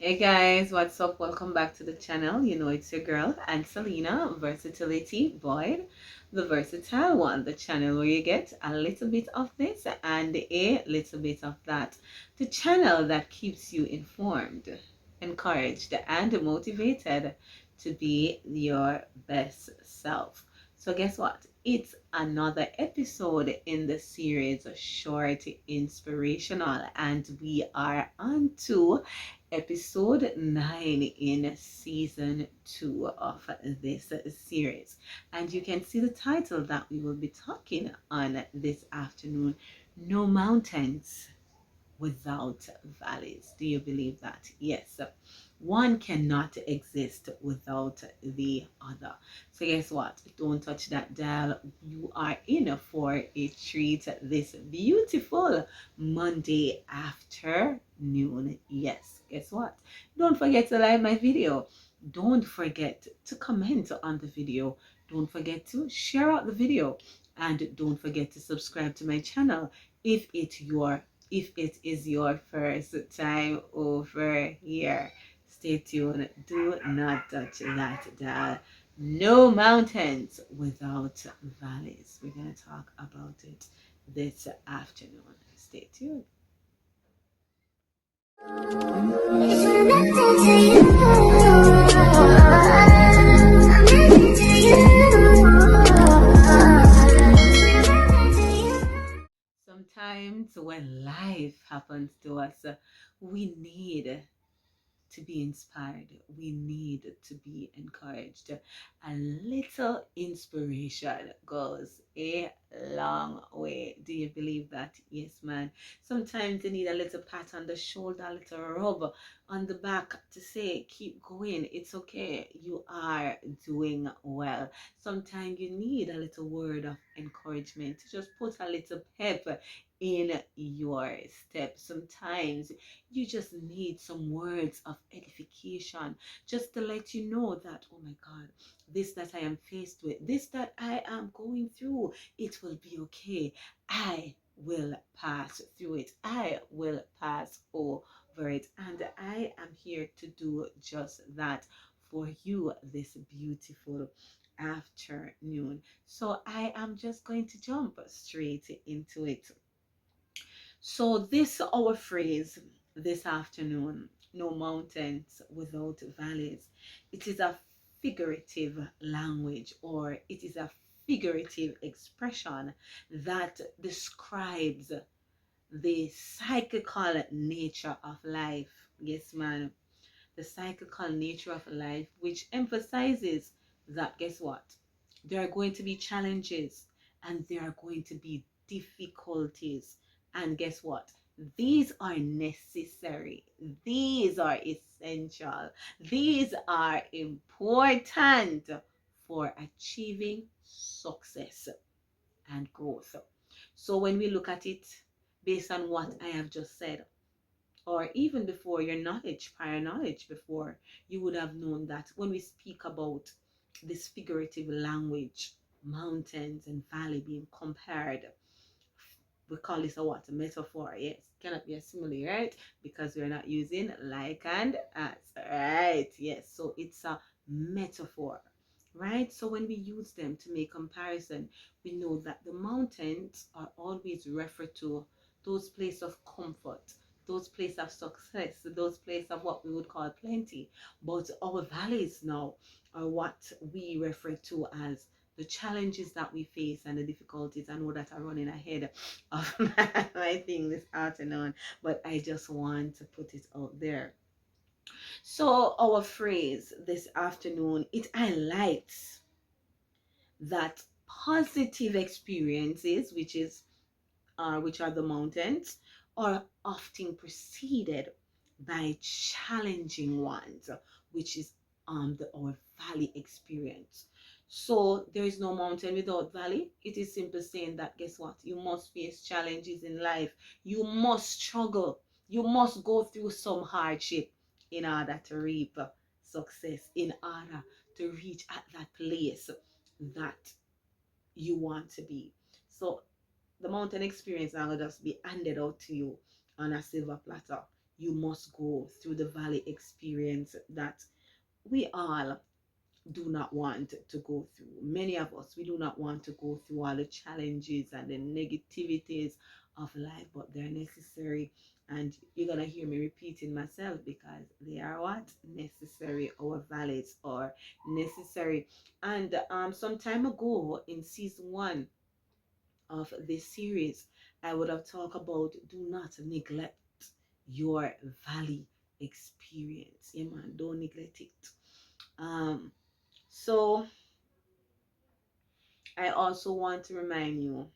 Hey guys, what's up? Welcome back to the channel. You know it's your girl, Ancelena Versatility Boyd, the versatile one, the channel where you get a little bit of this and a little bit of that. The channel that keeps you informed, encouraged, and motivated to be your best self. So guess what? It's another episode in the series Short Inspirational, and we are on to episode 9 in season 2 of this series. And you can see the title that we will be talking on this afternoon: No Mountains Without Valleys. Do you believe that? Yes. One cannot exist without the other. So guess what? Don't touch that dial. You are in for a treat this beautiful Monday afternoon. Yes. Guess what? Don't forget to like my video. Don't forget to comment on the video. Don't forget to share out the video. And don't forget to subscribe to my channel if it is your first time over here. Stay tuned. Do not touch that dial. No mountains without valleys. We're going to talk about it this afternoon. Stay tuned. Sometimes when life happens to us, we need to be inspired. We need to be encouraged. A little inspiration goes a long way. Do you believe that? Yes, man. Sometimes you need a little pat on the shoulder, a little rub on the back to say, keep going. It's okay. You are doing well. Sometimes you need a little word of encouragement to just put a little pep in your step. Sometimes you just need some words of edification just to let you know that, oh my God, this that I am faced with, this that I am going through, it will be okay. I will pass through it. I will pass over it. And I am here to do just that for you this beautiful afternoon. So I am just going to jump straight into it. So this our phrase this afternoon: no mountains without valleys. It is a figurative language, or it is a figurative expression that describes the cyclical nature of life. Yes, man. The cyclical nature of life, which emphasizes that, guess what? There are going to be challenges and there are going to be difficulties. And guess what? These are necessary. These are essential. These are important for achieving success and growth. So when we look at it based on what I have just said, or even before your knowledge, prior knowledge before, you would have known that when we speak about this figurative language, mountains and valley being compared, we call this a what? A metaphor. Yes, cannot be a simile, right? Because we're not using like and as, right? Yes, so it's a metaphor, right? So when we use them to make comparison, we know that the mountains are always referred to those places of comfort, those places of success, those places of what we would call plenty. But our valleys now are what we refer to as the challenges that we face and the difficulties. I know that are running ahead of my thing this afternoon, but I just want to put it out there. So our phrase this afternoon, it highlights that positive experiences, which are the mountains, are often preceded by challenging ones, which is our valley experience. So there is no mountain without valley. It is simply saying that, guess what? You must face challenges in life. You must struggle. You must go through some hardship in order to reap success, in order to reach at that place that you want to be. So the mountain experience now will just be handed out to you on a silver platter. You must go through the valley experience that we all do not want to go through. Many of us, we do not want to go through all the challenges and the negativities of life, but they're necessary. And you're going to hear me repeating myself because they are what? Necessary. Our valleys are necessary. And some time ago in season one of this series, I would have talked about do not neglect your valley experience. Yeah, man, don't neglect it. Um, so I also want to remind you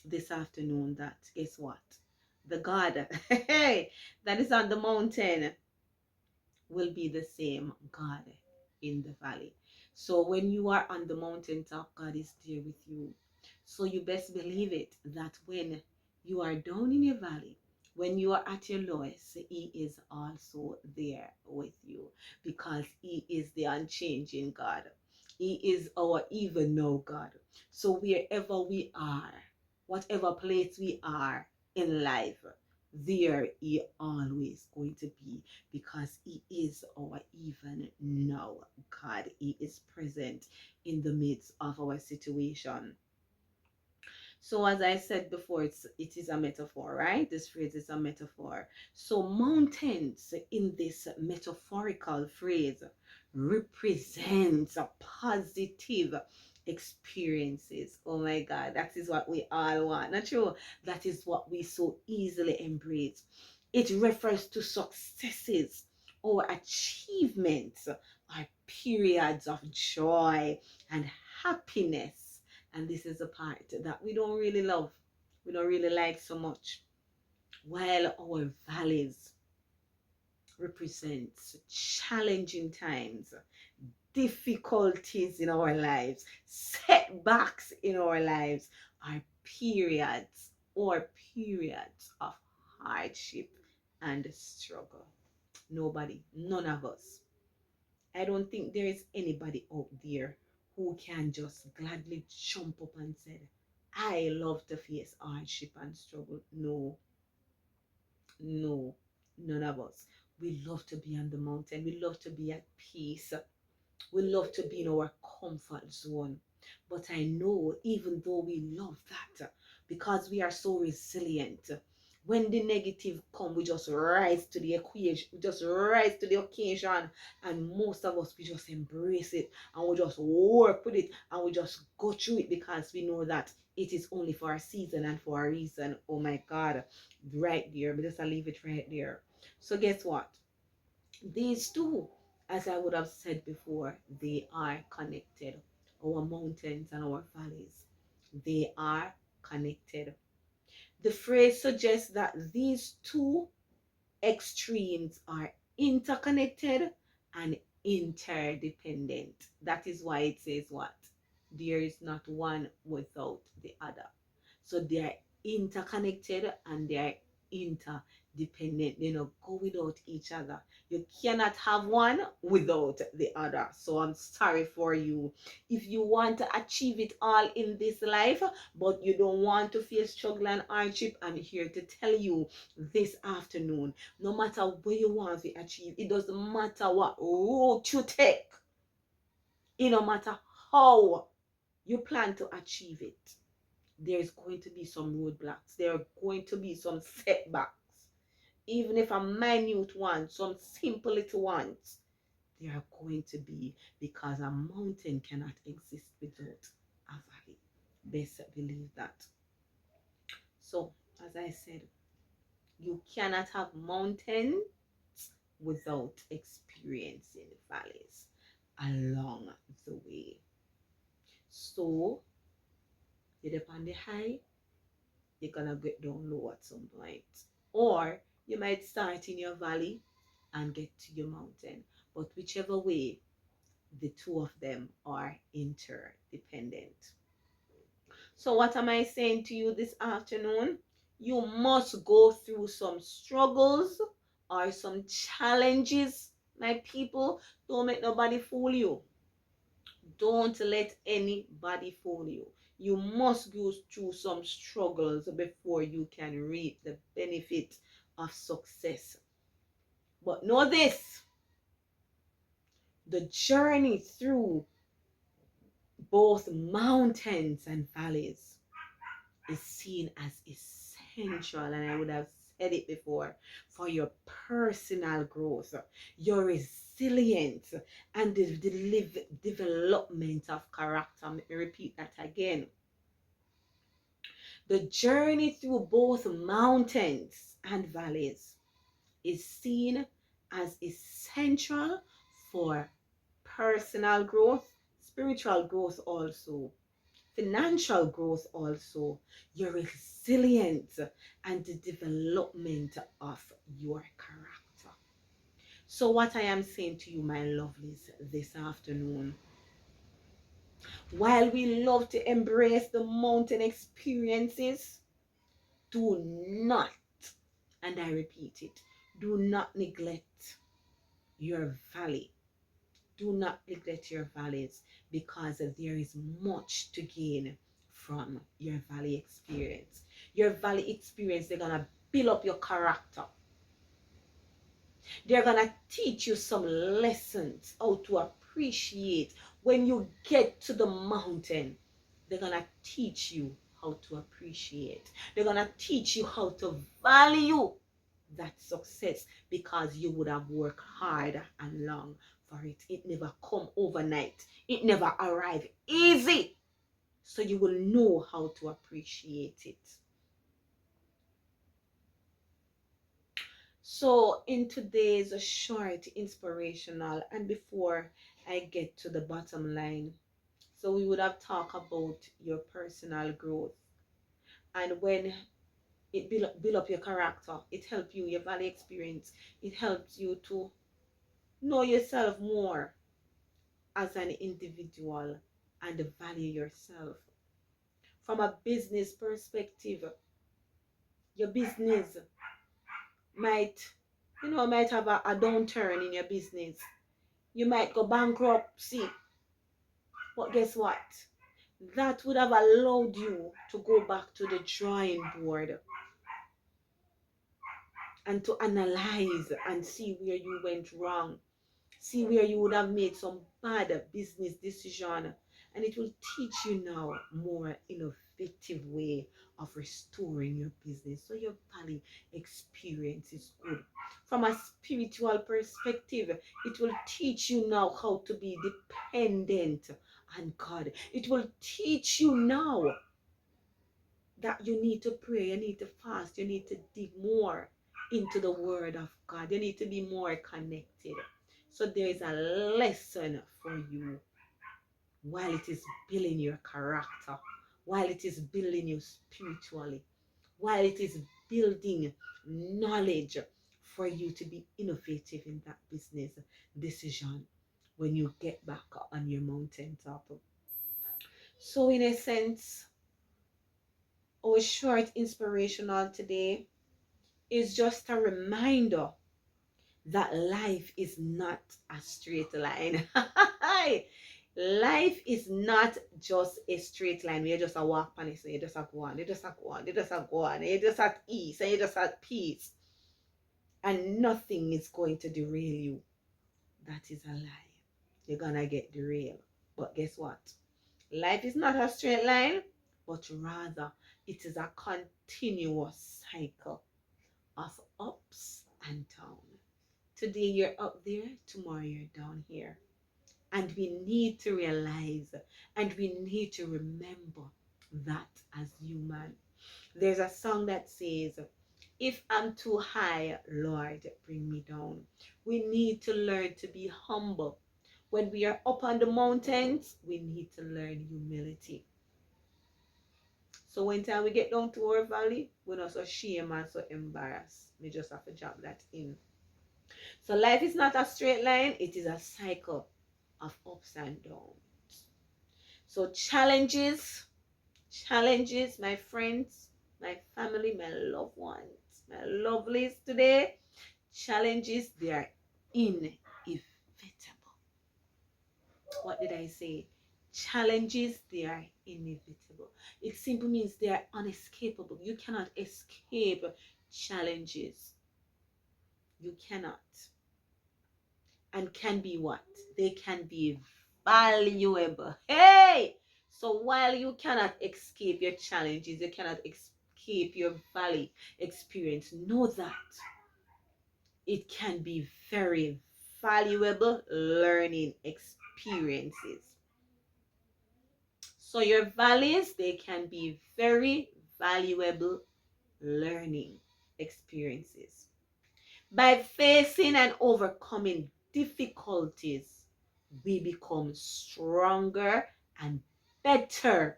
this afternoon that guess what? The God that is on the mountain will be the same God in the valley. So when you are on the mountaintop, God is there with you. So you best believe it that when you are down in your valley, when you are at your lowest, He is also there with you because He is the unchanging God. He is our even now God. So wherever we are, whatever place we are in life, there He always going to be because He is our even now God. He is present in the midst of our situation. So as I said before, it is a metaphor, right? This phrase is a metaphor. So mountains in this metaphorical phrase represents a positive experiences. Oh my God, that is what we all want. Not true. That is what we so easily embrace. It refers to successes or achievements or periods of joy and happiness. And this is the part that we don't really love, we don't really like so much. While our valleys represents challenging times, difficulties in our lives, setbacks in our lives, are periods of hardship and struggle. Nobody, none of us. I don't think there is anybody out there who can just gladly jump up and say, I love to face hardship and struggle. No, no, none of us. We love to be on the mountain. We love to be at peace. We love to be in our comfort zone. But I know even though we love that, because we are so resilient, when the negative come, we just rise to the equation, we just rise to the occasion, and most of us we just embrace it and we just work with it and we just go through it because we know that it is only for a season and for a reason. Oh my God, right there, but just I leave it right there. So guess what? These two, as I would have said before, they are connected. Our mountains and our valleys, they are connected. The phrase suggests that these two extremes are interconnected and interdependent. That is why it says what? There is not one without the other. So they are interconnected and they are interdependent. They don't go without each other. You cannot have one without the other. So I'm sorry for you. If you want to achieve it all in this life, but you don't want to face struggle and hardship, I'm here to tell you this afternoon, no matter where you want to achieve, it doesn't matter what route you take, it no matter how you plan to achieve it, there's going to be some roadblocks, there are going to be some setbacks, even if a minute one, some simple little ones, there are going to be, because a mountain cannot exist without a valley. Best believe that. So as I said, you cannot have mountains without experiencing valleys along the way. So you're up on the high, you're gonna get down low at some point. Or you might start in your valley and get to your mountain. But whichever way, the two of them are interdependent. So what am I saying to you this afternoon? You must go through some struggles or some challenges, my people. Don't make nobody fool you. Don't let anybody fool you. You must go through some struggles before you can reap the benefit of success. But know this, the journey through both mountains and valleys is seen as essential, and I would have said it before, for your personal growth, your resilience, and the development of character. Let me repeat that again. The journey through both mountains and valleys is seen as essential for personal growth, spiritual growth also, financial growth also, your resilience, and the development of your character. So what I am saying to you, my lovelies, this afternoon, while we love to embrace the mountain experiences, do not, and I repeat it, do not neglect your valley. Do not neglect your valleys, because there is much to gain from your valley experience. Your valley experience, they're gonna build up your character. They're gonna teach you some lessons how to appreciate. When you get to the mountain, they're gonna teach you how to appreciate. They're gonna teach you how to value that success, because you would have worked hard and long for it. It never come overnight. It never arrive easy. So you will know how to appreciate it. So in today's short inspirational, and before I get to the bottom line, so we would have talked about your personal growth, and when it build up your character, it helps you, your valley experience, it helps you to know yourself more as an individual and value yourself. From a business perspective, your business might, might have a downturn in your business. You might go bankruptcy, but guess what? That would have allowed you to go back to the drawing board and to analyze and see where you went wrong. See where you would have made some bad business decision, and it will teach you now more innovative way of restoring your business. So your valley experience is good. From a spiritual perspective, it will teach you now how to be dependent on God. It will teach you now that you need to pray, you need to fast, you need to dig more into the word of God. You need to be more connected. So there is a lesson for you while it is building your character, while it is building you spiritually, while it is building knowledge for you to be innovative in that business decision when you get back on your mountaintop. So in essence, our short inspirational today is just a reminder that life is not a straight line. Life is not just a straight line where you just a walk on it, so you just a go on, you just a go on, you just a go on, and you just at ease, and you just at peace, and nothing is going to derail you. That is a lie. You're gonna get derailed. But guess what? Life is not a straight line, but rather it is a continuous cycle of ups and downs. Today you're up there, tomorrow you're down here. And we need to realize and we need to remember that as human. There's a song that says, if I'm too high, Lord, bring me down. We need to learn to be humble. When we are up on the mountains, we need to learn humility. So when time we get down to our valley, we're not so ashamed and so embarrassed. We just have to drop that in. So life is not a straight line, it is a cycle of ups and downs. So challenges, my friends, my family, my loved ones, my lovelies today, challenges, they are inevitable. What did I say? Challenges, they are inevitable. It simply means they are unescapable. You cannot escape challenges. You cannot. And can be what? They can be valuable. Hey! So while you cannot escape your challenges, you cannot escape your valley experience, know that it can be very valuable learning experiences. So your valleys, they can be very valuable learning experiences. By facing and overcoming difficulties, we become stronger and better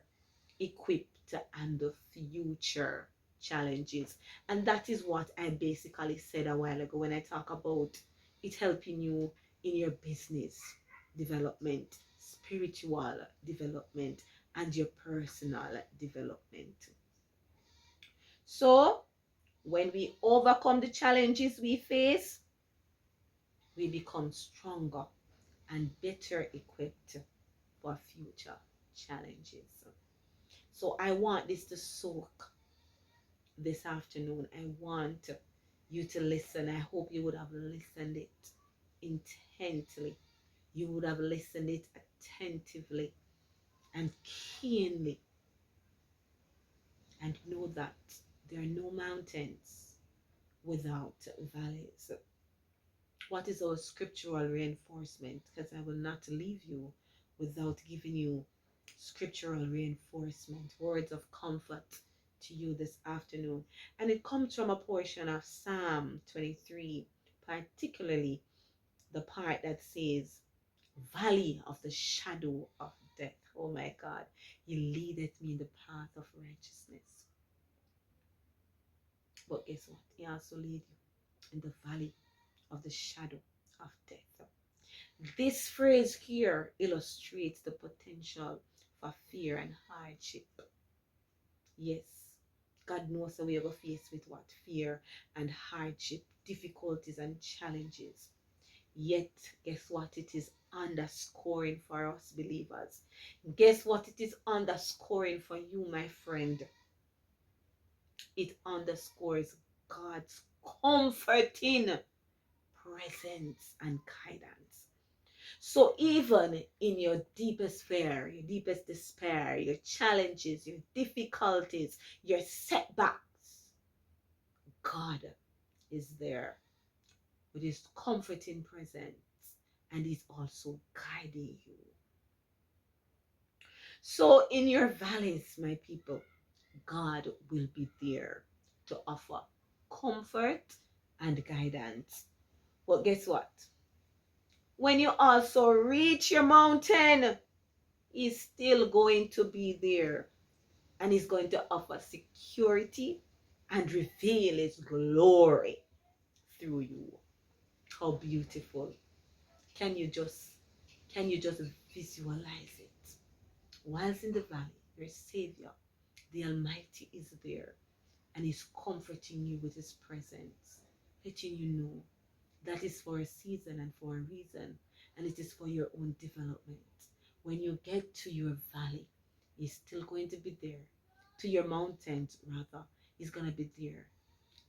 equipped to handle future challenges. And that is what I basically said a while ago when I talk about it helping you in your business development, spiritual development, and your personal development. So, when we overcome the challenges we face, we become stronger and better equipped for future challenges. So I want this to soak this afternoon. I want you to listen. I hope you would have listened it intently. You would have listened it attentively and keenly, and know that there are no mountains without valleys. What is our scriptural reinforcement? Because I will not leave you without giving you scriptural reinforcement, words of comfort to you this afternoon. And it comes from a portion of Psalm 23, particularly the part that says, Valley of the shadow of death. Oh my God, He leadeth me in the path of righteousness. But guess what? He also lead you in the valley of the shadow of death. This phrase here illustrates the potential for fear and hardship. Yes, God knows that we are faced with what? Fear and hardship, difficulties and challenges. Yet, guess what? It is underscoring for us believers. Guess what? It is underscoring for you, my friend. It underscores God's comforting presence and guidance. So even in your deepest fear, your deepest despair, your challenges, your difficulties, your setbacks, God is there with His comforting presence, and He's also guiding you. So in your valleys, my people, God will be there to offer comfort and guidance. But guess what? When you also reach your mountain, He's still going to be there, and He's going to offer security and reveal His glory through you. How beautiful. Can you just visualize it? Whilst in the valley, your Savior, the Almighty, is there, and He's comforting you with His presence, letting you know that is for a season and for a reason, and it is for your own development. When you get to your valley, He's still going to be there. To your mountains, rather, He's going to be there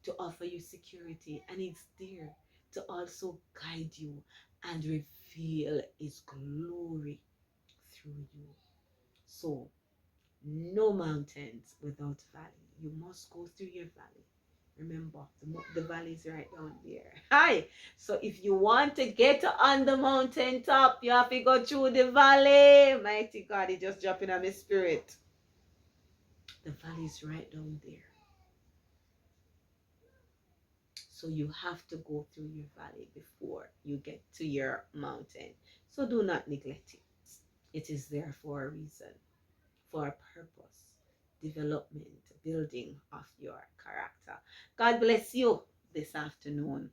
to offer you security, and He's there to also guide you and reveal His glory through you. So, no mountains without valley. You must go through your valley. Remember, the valley is right down there. Hi. So if you want to get on the mountain top, you have to go through the valley. Mighty God, it just dropping on my spirit. The valley is right down there. So you have to go through your valley before you get to your mountain. So do not neglect it. It is there for a reason, for a purpose, development, building of your character. God bless you this afternoon.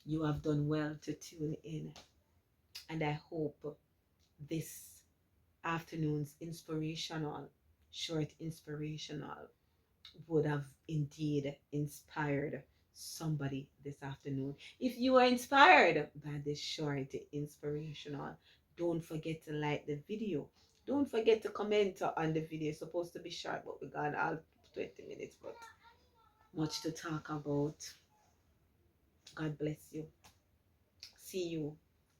You have done well to tune in, and I hope this afternoon's inspirational would have indeed inspired somebody this afternoon. If you are inspired by this short inspirational, don't forget to like the video. Don't forget to comment on the video. It's supposed to be short, but we got all 20 minutes, but much to talk about. God bless you. See you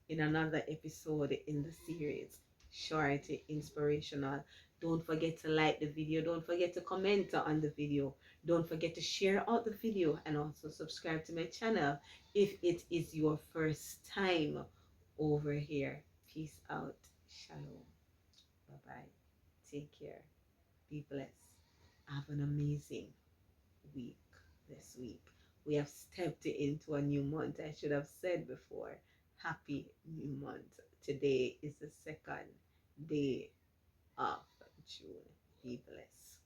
in another episode in the series Short Inspirational. Don't forget to like the video. Don't forget to comment on the video. Don't forget to share out the video and also subscribe to my channel if it is your first time over here. Peace out. Shalom. Bye bye. Take care. Be blessed. Have an amazing week this week. We have stepped into a new month. I should have said before, happy new month. Today is the second day of June. Be blessed.